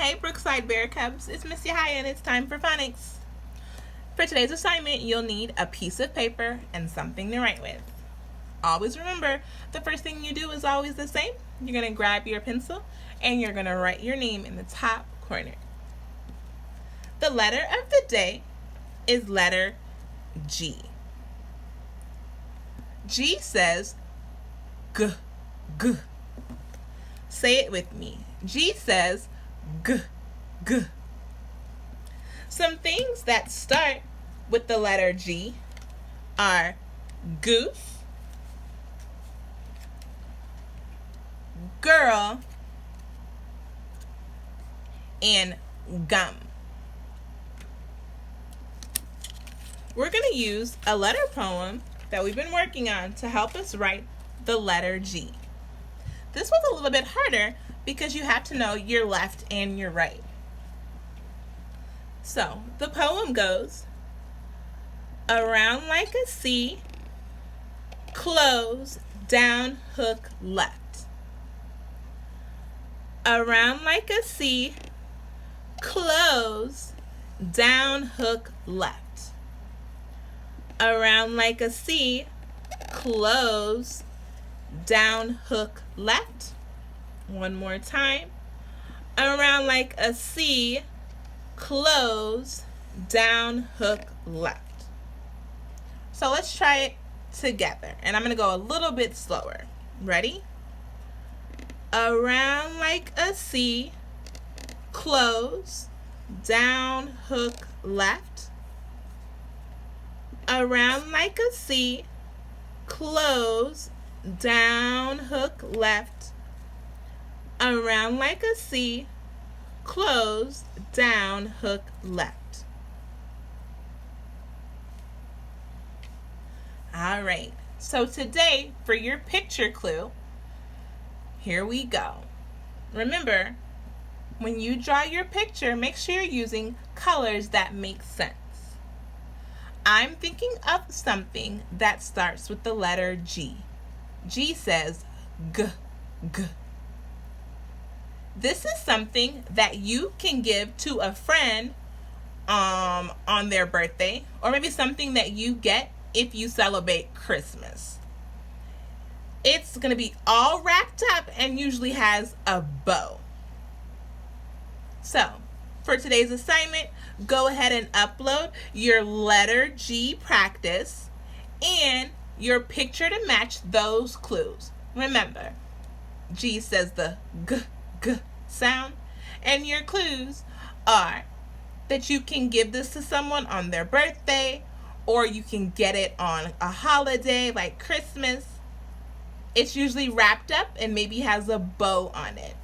Hey Brookside Bear Cubs, it's Miss Yahaya and it's time for phonics. For today's assignment, you'll need a piece of paper and something to write with. Always remember, the first thing you do is always the same. You're going to grab your pencil and you're going to write your name in the top corner. The letter of the day is letter G. G says G, G. Say it with me. G says G, G. Some things that start with the letter G are goose, girl, and gum. We're going to use a letter poem that we've been working on to help us write the letter G. This was a little bit harder because you have to know your left and your right. So, the poem goes, around like a C, close, down, hook, left. Around like a C, close, down, hook, left. Around like a C, close, down, hook, left. One more time. Around like a C, close, down, hook, left. So let's try it together. And I'm going to go a little bit slower. Ready? Around like a C, close, down, hook, left. Around like a C, close, down, hook, left. Around like a C, close, down, hook, left. All right, so today for your picture clue, here we go. Remember, when you draw your picture, make sure you're using colors that make sense. I'm thinking of something that starts with the letter G. G says G, G. This is something that you can give to a friend on their birthday, or maybe something that you get if you celebrate Christmas. It's going to be all wrapped up and usually has a bow. So, for today's assignment, go ahead and upload your letter G practice and your picture to match those clues. Remember, G says the G, G sound, and your clues are that you can give this to someone on their birthday, or you can get it on a holiday like Christmas. It's usually wrapped up and maybe has a bow on it.